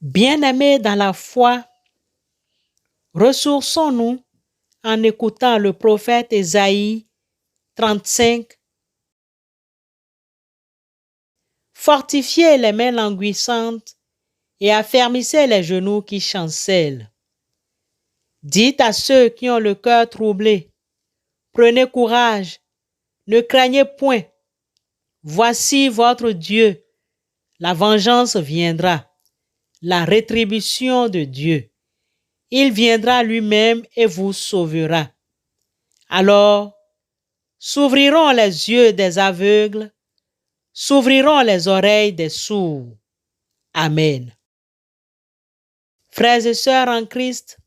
Bien-aimés dans la foi, ressourçons-nous en écoutant le prophète Ésaïe 35. Fortifiez les mains languissantes et affermissez les genoux qui chancellent. Dites à ceux qui ont le cœur troublé, prenez courage, ne craignez point. Voici votre Dieu, la vengeance viendra, la rétribution de Dieu. Il viendra lui-même et vous sauvera. Alors, s'ouvriront les yeux des aveugles, s'ouvriront les oreilles des sourds. Amen. Frères et sœurs en Christ,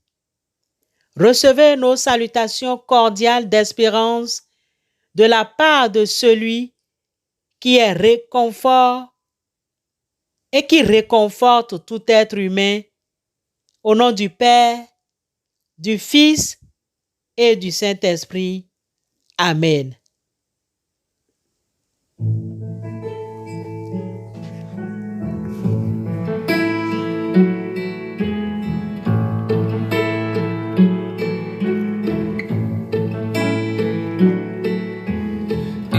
recevez nos salutations cordiales d'espérance de la part de celui qui est réconfort et qui réconforte tout être humain, au nom du Père, du Fils et du Saint-Esprit. Amen.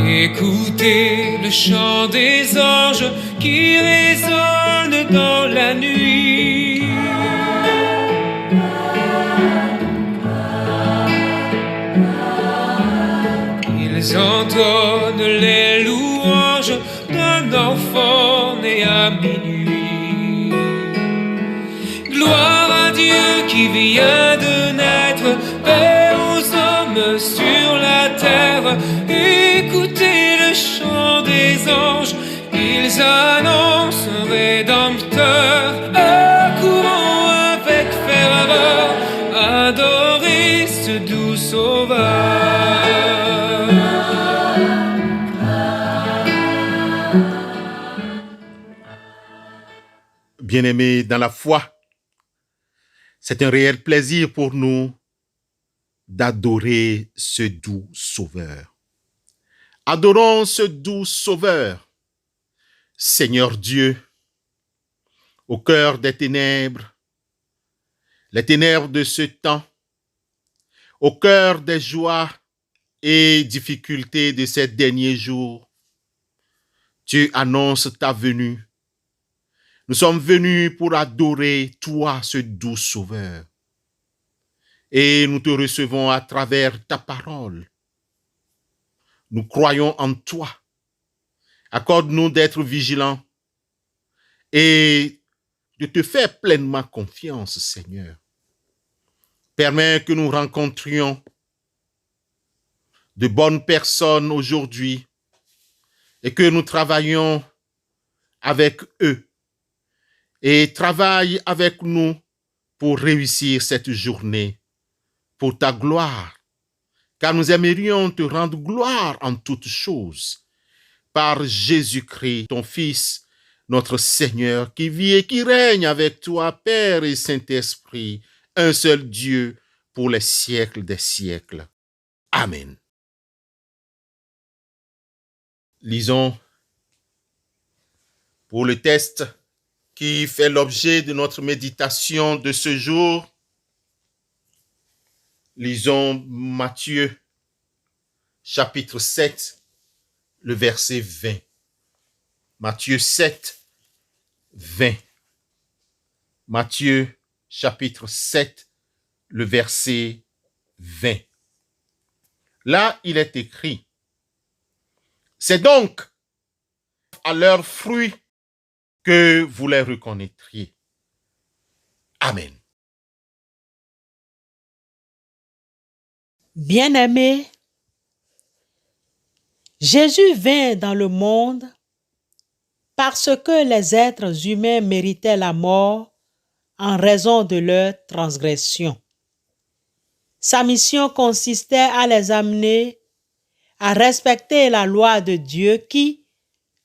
Écoutez le chant des anges qui résonne dans la nuit. Ils entonnent les louanges d'un enfant né à minuit. Gloire à Dieu qui vient de naître, paix aux hommes sur la terre. Écoutez le chant des anges, ils annoncent un rédempteur. Accourons avec ferveur, adorer ce doux sauveur. Bien-aimés dans la foi, c'est un réel plaisir pour nous d'adorer ce doux Sauveur. Adorons ce doux Sauveur, Seigneur Dieu, au cœur des ténèbres, les ténèbres de ce temps, au cœur des joies et difficultés de ces derniers jours. Tu annonces ta venue. Nous sommes venus pour adorer toi, ce doux Sauveur. Et nous te recevons à travers ta parole. Nous croyons en toi. Accorde-nous d'être vigilants et de te faire pleinement confiance, Seigneur. Permets que nous rencontrions de bonnes personnes aujourd'hui et que nous travaillions avec eux et travaille avec nous pour réussir cette journée, pour ta gloire, car nous aimerions te rendre gloire en toutes choses, par Jésus-Christ, ton Fils, notre Seigneur, qui vit et qui règne avec toi, Père et Saint-Esprit, un seul Dieu, pour les siècles des siècles. Amen. Lisons pour le texte qui fait l'objet de notre méditation de ce jour. Lisons Matthieu, chapitre 7, le verset 20. Matthieu 7, 20. Matthieu, chapitre 7, le verset 20. Là, il est écrit, « C'est donc à leurs fruits que vous les reconnaîtriez. » Amen. Bien-aimés, Jésus vint dans le monde parce que les êtres humains méritaient la mort en raison de leurs transgressions. Sa mission consistait à les amener à respecter la loi de Dieu qui,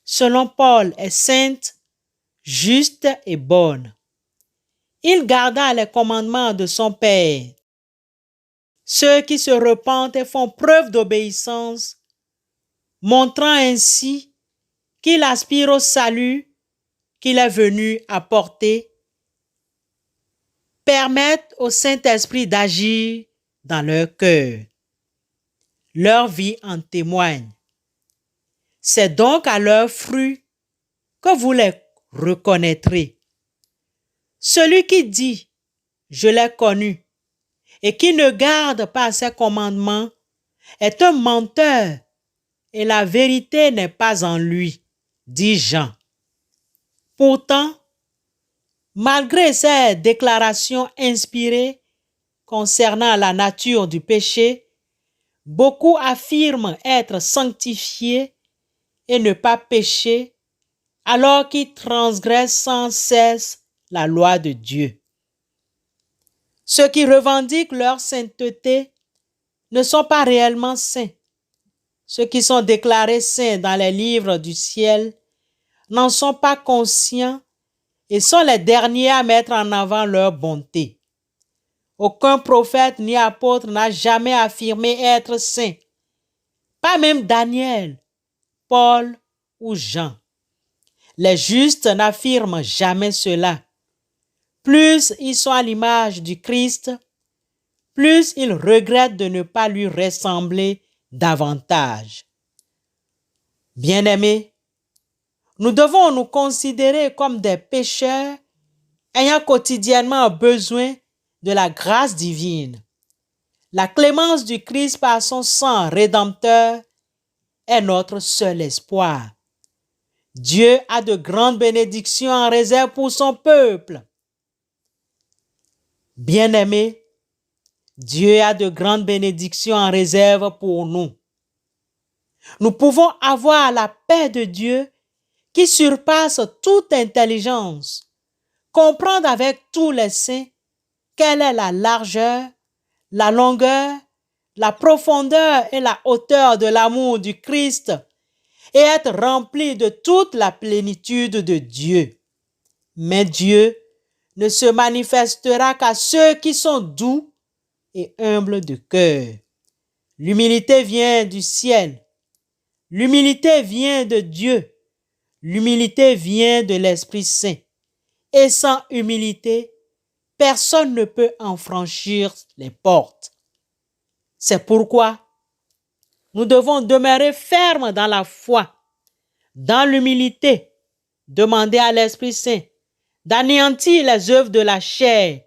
selon Paul, est sainte, juste et bonne. Il garda les commandements de son Père. Ceux qui se repentent et font preuve d'obéissance, montrant ainsi qu'il aspire au salut qu'il est venu apporter, permettent au Saint-Esprit d'agir dans leur cœur. Leur vie en témoigne. C'est donc à leurs fruits que vous les reconnaîtrez. Celui qui dit « Je l'ai connu » et qui ne garde pas ses commandements est un menteur et la vérité n'est pas en lui, dit Jean. Pourtant, malgré ces déclarations inspirées concernant la nature du péché, beaucoup affirment être sanctifiés et ne pas pécher, alors qu'ils transgressent sans cesse la loi de Dieu. Ceux qui revendiquent leur sainteté ne sont pas réellement saints. Ceux qui sont déclarés saints dans les livres du ciel n'en sont pas conscients et sont les derniers à mettre en avant leur bonté. Aucun prophète ni apôtre n'a jamais affirmé être saint, pas même Daniel, Paul ou Jean. Les justes n'affirment jamais cela. Plus ils sont à l'image du Christ, plus ils regrettent de ne pas lui ressembler davantage. Bien-aimés, nous devons nous considérer comme des pécheurs ayant quotidiennement besoin de la grâce divine. La clémence du Christ par son sang rédempteur est notre seul espoir. Dieu a de grandes bénédictions en réserve pour son peuple. Bien-aimés, Dieu a de grandes bénédictions en réserve pour nous. Nous pouvons avoir la paix de Dieu qui surpasse toute intelligence, comprendre avec tous les saints quelle est la largeur, la longueur, la profondeur et la hauteur de l'amour du Christ et être rempli de toute la plénitude de Dieu. Mais Dieu ne se manifestera qu'à ceux qui sont doux et humbles de cœur. L'humilité vient du ciel. L'humilité vient de Dieu. L'humilité vient de l'Esprit Saint. Et sans humilité, personne ne peut en franchir les portes. C'est pourquoi nous devons demeurer fermes dans la foi, dans l'humilité, demander à l'Esprit Saint d'anéantir les œuvres de la chair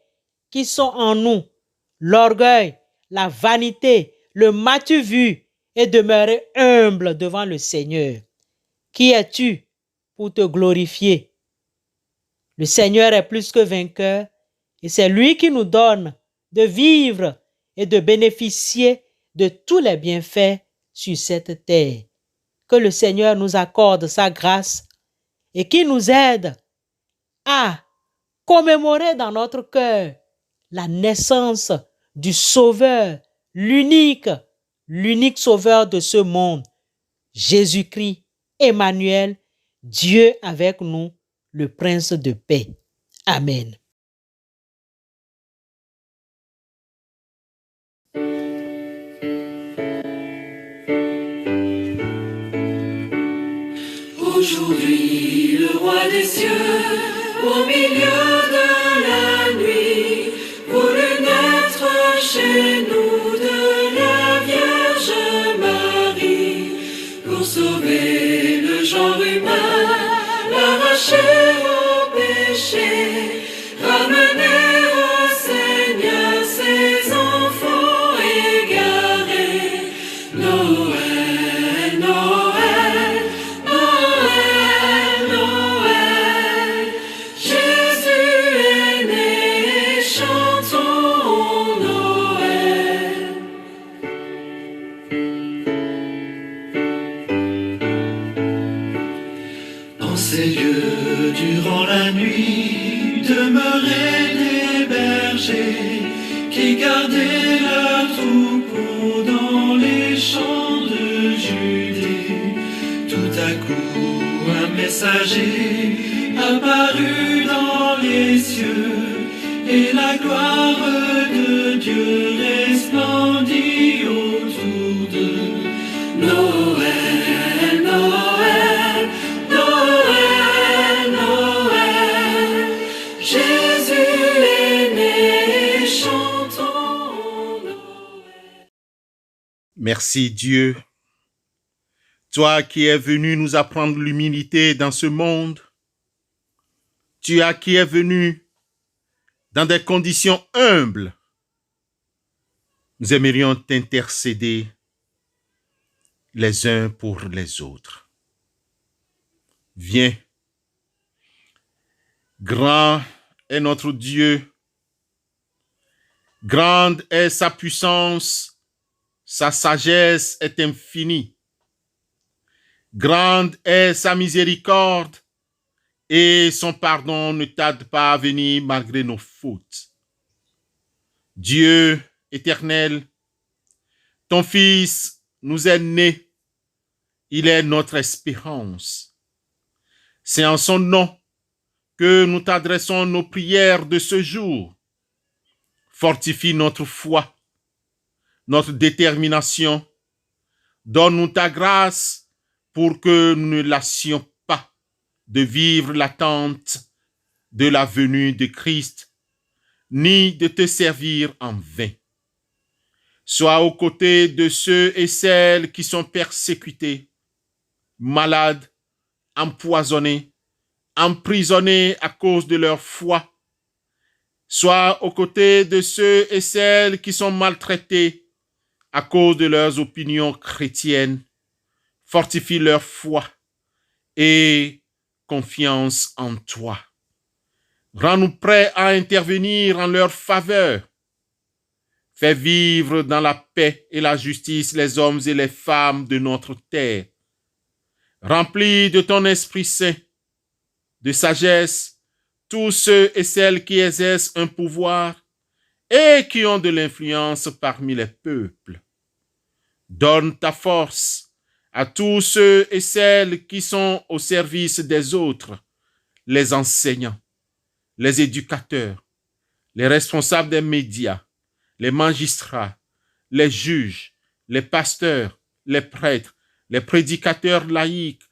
qui sont en nous, l'orgueil, la vanité, le m'as-tu vu, et demeurer humble devant le Seigneur. Qui es-tu pour te glorifier? Le Seigneur est plus que vainqueur et c'est lui qui nous donne de vivre et de bénéficier de tous les bienfaits sur cette terre. Que le Seigneur nous accorde sa grâce et qu'il nous aide à commémorer dans notre cœur la naissance du Sauveur, l'unique Sauveur de ce monde, Jésus-Christ, Emmanuel, Dieu avec nous, le Prince de paix. Amen. Aujourd'hui, le roi des cieux, au milieu de la nuit, voulut naître chez nous de la Vierge Marie, pour sauver le genre humain, l'arracher au péché, ramener au Seigneur ses enfants égarés. Noël, Noël, Noël, Noël, Jésus est né, chantons Noël. En ces lieux, durant la nuit, demeuraient des bergers qui gardaient leurs troupeaux dans les champs de Judée. Tout à coup, un messager apparut dans les cieux et la gloire de Dieu resplendit autour d'eux. Noël, Noël, Noël, Noël, Jésus est né, Merci Dieu, toi qui es venu nous apprendre l'humilité dans ce monde, qui es venu dans des conditions humbles. Nous aimerions t'intercéder les uns pour les autres. Viens. Grand est notre Dieu. Grande est sa puissance. Sa sagesse est infinie. Grande est sa miséricorde et son pardon ne tarde pas à venir malgré nos fautes. Dieu éternel, ton Fils nous est né. Il est notre espérance. C'est en son nom que nous t'adressons nos prières de ce jour. Fortifie notre foi, notre détermination. Donne-nous ta grâce pour que nous ne lassions pas de vivre l'attente de la venue de Christ, ni de te servir en vain. Sois aux côtés de ceux et celles qui sont persécutés, malades, empoisonnés, emprisonnés à cause de leur foi. Sois aux côtés de ceux et celles qui sont maltraités à cause de leurs opinions chrétiennes. Fortifie leur foi et confiance en toi. Rends-nous prêts à intervenir en leur faveur. Fais vivre dans la paix et la justice les hommes et les femmes de notre terre. Remplis de ton Esprit Saint, de sagesse, tous ceux et celles qui exercent un pouvoir et qui ont de l'influence parmi les peuples. Donne ta force à tous ceux et celles qui sont au service des autres, les enseignants, les éducateurs, les responsables des médias, les magistrats, les juges, les pasteurs, les prêtres, les prédicateurs laïcs,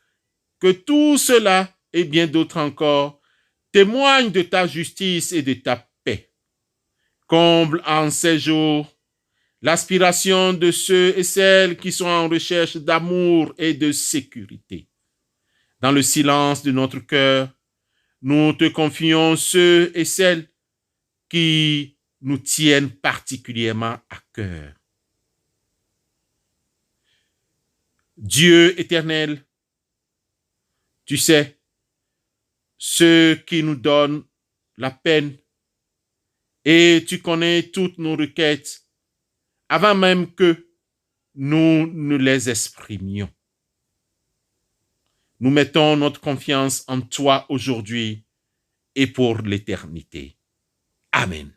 que tout cela et bien d'autres encore témoignent de ta justice et de ta paix. Comble en ces jours l'aspiration de ceux et celles qui sont en recherche d'amour et de sécurité. Dans le silence de notre cœur, nous te confions ceux et celles qui nous tiennent particulièrement à cœur. Dieu éternel, tu sais, ceux qui nous donnent la peine, et tu connais toutes nos requêtes avant même que nous ne les exprimions. Nous mettons notre confiance en toi aujourd'hui et pour l'éternité. Amen.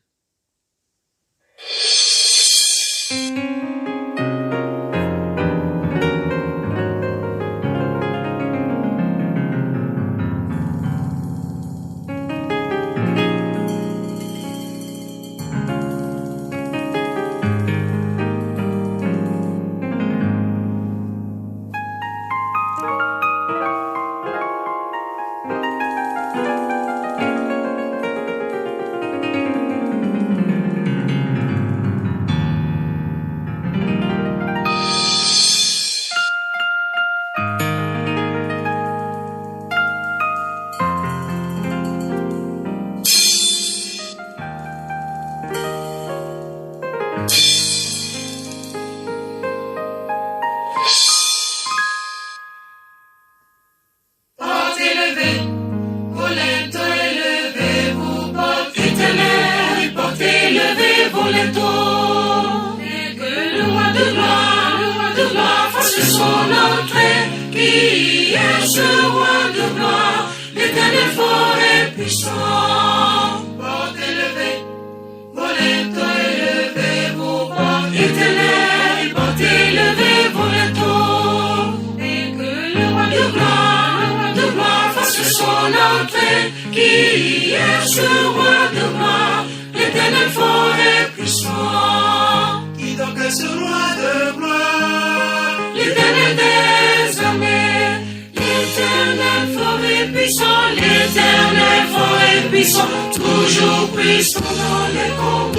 Toujours puissant dans les combats.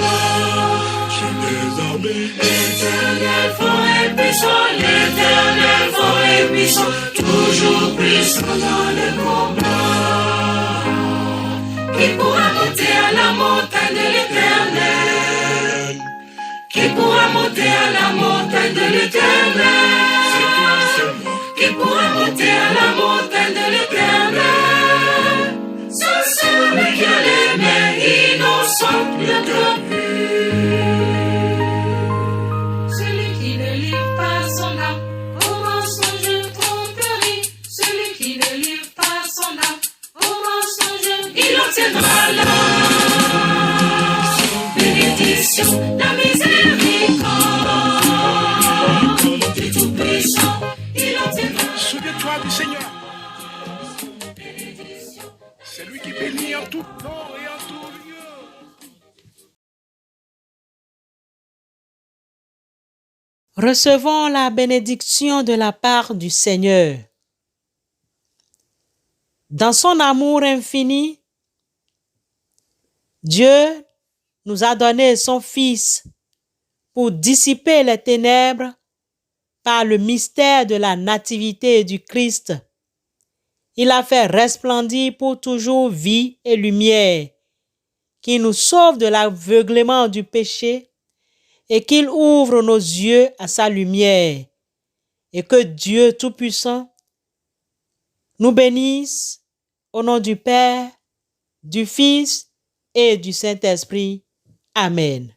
L'éternel fort et puissant. soit l'Éternel fort et puissant, toujours puissant dans le combat. Qui pourra monter à la montagne de l'Éternel? Qui pourra monter à la montagne de l'Éternel? Qui pourra monter à la montagne de l'Éternel? C'est celui qui a les mains innocentes, le cœur pur. Celui qui ne livre pas son âme au mensonge tromperie. Celui qui ne livre pas son âme au mensonge, il obtiendra la bénédiction, la miséricorde du Tout-Puissant. Il obtiendra. Souviens-toi du Seigneur. C'est lui qui bénit en tout temps et en tout lieu. Recevons la bénédiction de la part du Seigneur. Dans son amour infini, Dieu nous a donné son Fils pour dissiper les ténèbres par le mystère de la nativité du Christ. Il a fait resplendir pour toujours vie et lumière, qui nous sauve de l'aveuglement du péché et qu'il ouvre nos yeux à sa lumière, et que Dieu Tout-Puissant nous bénisse au nom du Père, du Fils et du Saint-Esprit. Amen.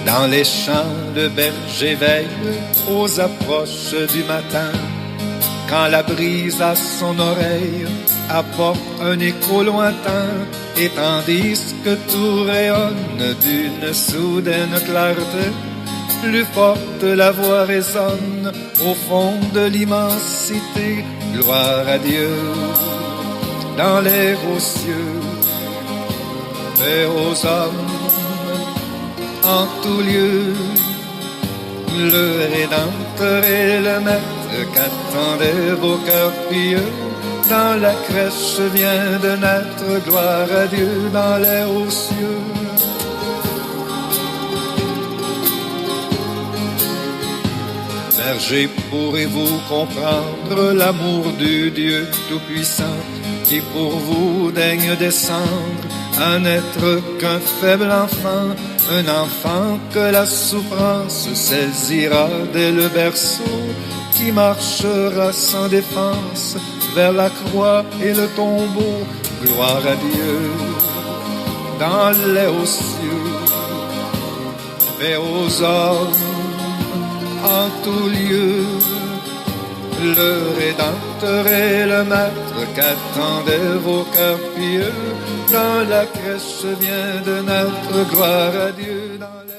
Dans les champs, le berger veille aux approches du matin. Quand la brise à son oreille apporte un écho lointain, et tandis que tout rayonne d'une soudaine clarté, plus forte la voix résonne au fond de l'immensité. Gloire à Dieu dans les hauts cieux, paix aux hommes en tout lieu. Le Rédempteur et le Maître qu'attendaient vos cœurs pieux, dans la crèche vient de naître. Gloire à Dieu dans les hauts cieux. Berger, pourrez-vous comprendre l'amour du Dieu Tout-Puissant, qui pour vous daigne descendre à n'être qu'un faible enfant, un enfant que la souffrance saisira dès le berceau, qui marchera sans défense vers la croix et le tombeau. Gloire à Dieu dans les hauts cieux, paix aux hommes en tout lieu. Le Rédempteur et le Maître qu'attendaient vos cœurs pieux, dans la crèche vient de naître. Gloire à Dieu dans les